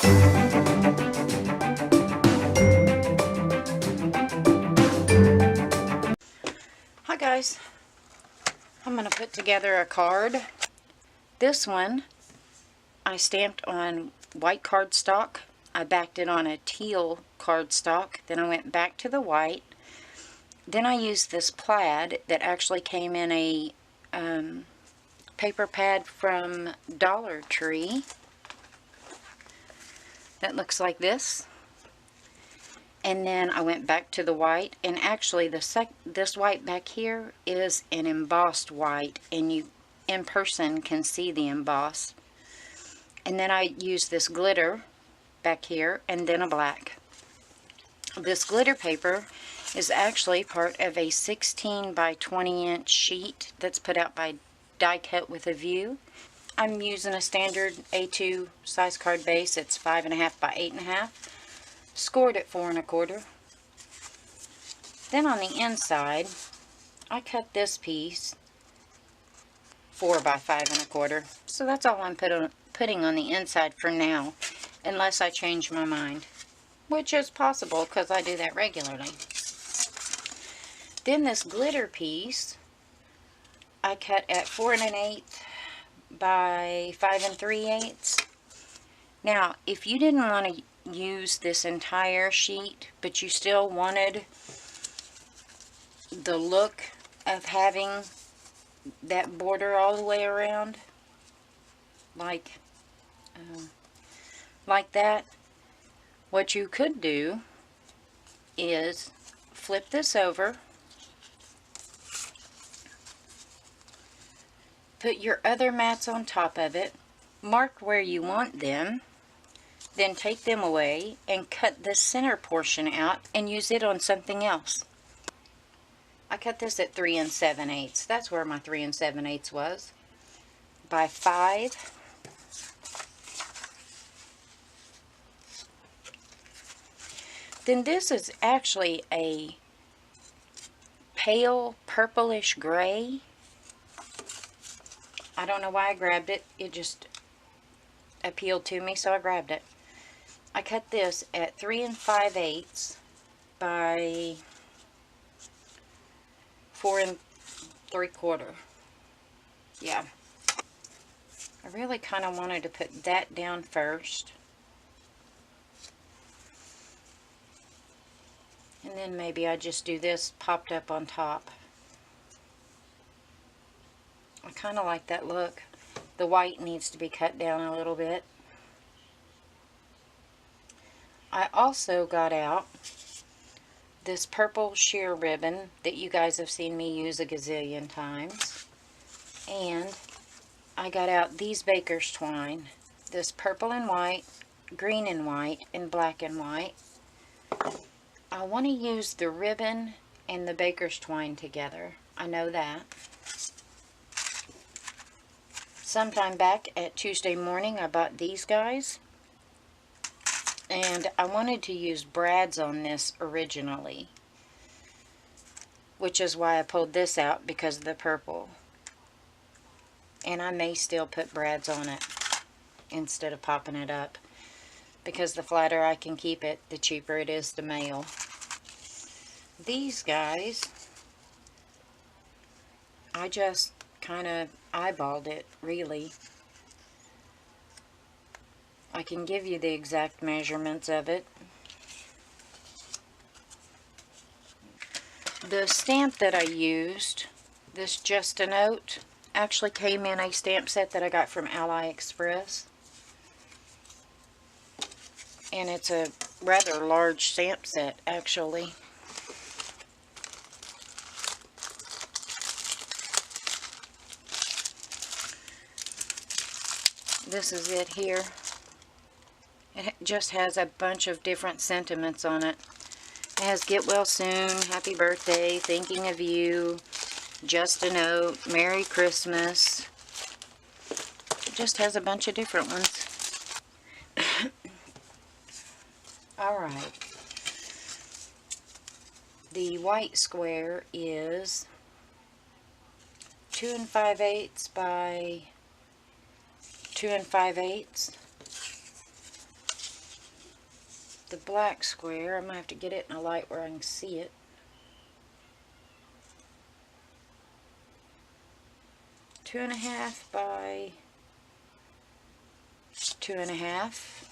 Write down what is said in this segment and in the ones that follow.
Hi guys, I'm going to put together a card. This one I stamped on white cardstock. I backed it on a teal cardstock. Then I went back to the white. Then I used this plaid that actually came in a paper pad from Dollar Tree that looks like this. And then I went back to the white, and actually this white back here is an embossed white, and you in person can see the emboss. And then I used this glitter back here, and then a black. This glitter paper is actually part of a 16 by 20 inch sheet that's put out by Die Cut with a View. I'm using a standard A2 size card base. It's 5.5 by 8.5. Scored at 4 1/4. Then on the inside, I cut this piece 4 by 5 1/4. So that's all I'm putting on the inside for now, unless I change my mind, which is possible because I do that regularly. Then this glitter piece, I cut at 4 1/8 by 5 3/8. Now, if you didn't want to use this entire sheet, but you still wanted the look of having that border all the way around, like that, what you could do is flip this over, put your other mats on top of it, mark where you want them, then take them away and cut this center portion out and use it on something else. I cut this at 3 7/8. That's where my 3 7/8 was. By 5. Then this is actually a pale purplish gray. I don't know why I grabbed it. It just appealed to me, so I grabbed it. I cut this at 3 5/8 by 4 3/4. Yeah. I really kind of wanted to put that down first. And then maybe I just do this popped up on top. I kind of like that look. The white needs to be cut down a little bit. I also got out this purple sheer ribbon that you guys have seen me use a gazillion times. And I got out these baker's twine. This purple and white, green and white, and black and white. I want to use the ribbon and the baker's twine together. I know that. Sometime back at Tuesday morning, I bought these guys. And I wanted to use brads on this originally, which is why I pulled this out, because of the purple. And I may still put brads on it instead of popping it up, because the flatter I can keep it, the cheaper it is to mail. These guys, I just kind of eyeballed it, really. I can give you the exact measurements of it. The stamp that I used, this Just a Note, actually came in a stamp set that I got from AliExpress. And it's a rather large stamp set, actually. This is it here. It just has a bunch of different sentiments on it. It has Get Well Soon, Happy Birthday, Thinking of You, Just a Note, Merry Christmas. It just has a bunch of different ones. Alright. The white square is 2 5/8 by 2 5/8. the black square, I'm going to have to get it in a light where I can see it. Two and a half by 2.5.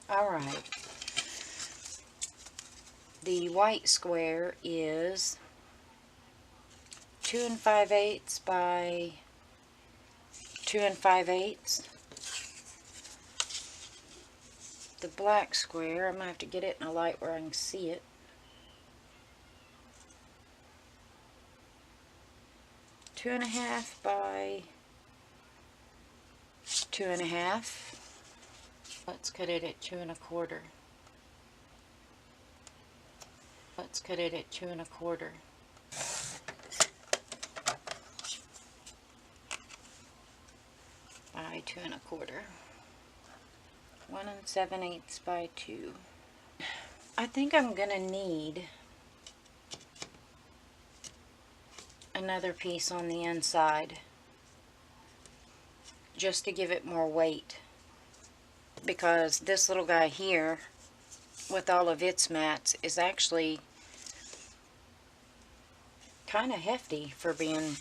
Alright. The white square is 2 5/8 by 2 5/8. The black square, I'm going to have to get it in a light where I can see it. 2.5 by 2.5. Let's cut it at 2 1/4. Let's cut it at 2 1/4. By 2 1/4. 1 7/8 by 2. I think I'm gonna need another piece on the inside just to give it more weight, because this little guy here with all of its mats is actually kind of hefty for being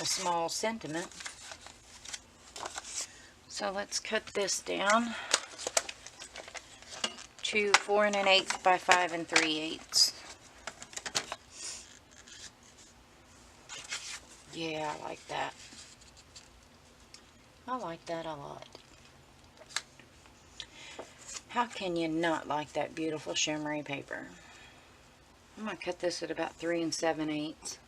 a small sentiment. So let's cut this down to 4 1/8 by 5 3/8. Yeah, I like that. I like that a lot. How can you not like that beautiful shimmery paper? I'm going to cut this at about 3 7/8.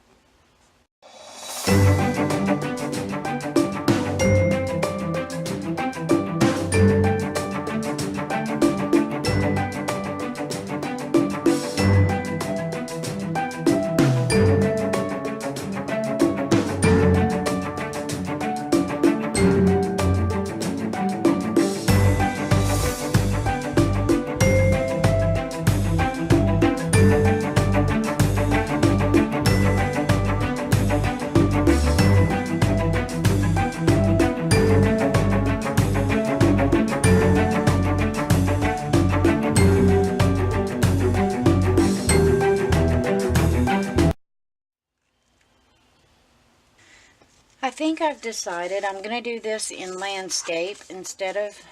I think I've decided I'm going to do this in landscape instead of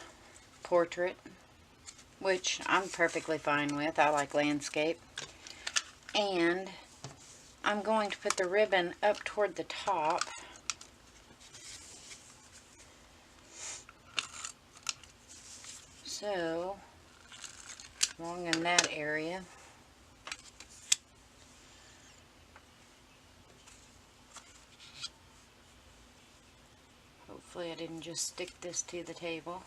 portrait, which I'm perfectly fine with. I like landscape. And I'm going to put the ribbon up toward the top. So, along in that area. Hopefully I didn't just stick this to the table.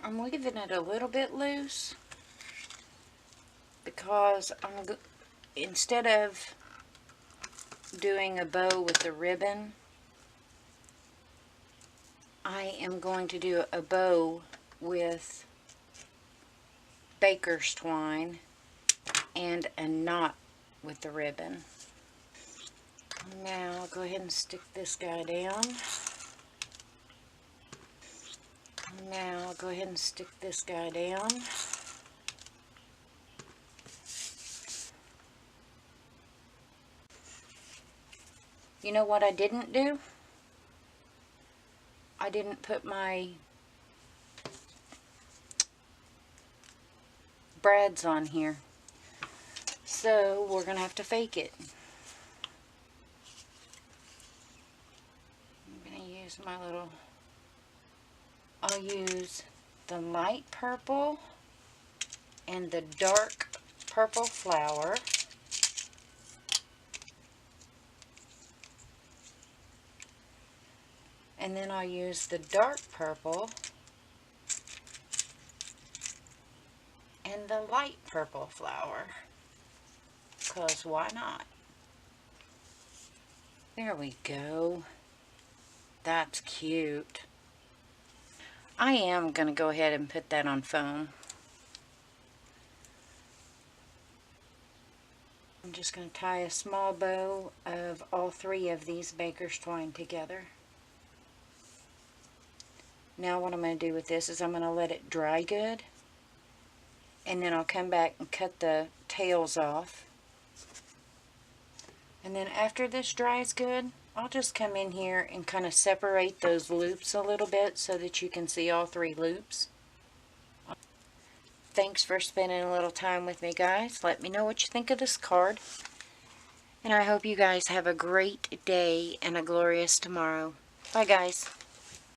I'm leaving it a little bit loose because instead of doing a bow with the ribbon, I am going to do a bow with baker's twine and a knot with the ribbon. Now I'll go ahead and stick this guy down. Now I'll go ahead and stick this guy down. You know what I didn't do? I didn't put my brads on here. So we're going to have to fake it. I'm going to use my little... I'll use the light purple and the dark purple flower. And then I'll use the dark purple the light purple flower. Because why not? There we go. That's cute. I am going to go ahead and put that on foam. I'm just going to tie a small bow of all 3 of these baker's twine together. Now what I'm going to do with this is I'm going to let it dry good. And then I'll come back and cut the tails off. And then after this dries good, I'll just come in here and kind of separate those loops a little bit so that you can see all 3 loops. Thanks for spending a little time with me, guys. Let me know what you think of this card. And I hope you guys have a great day and a glorious tomorrow. Bye, guys.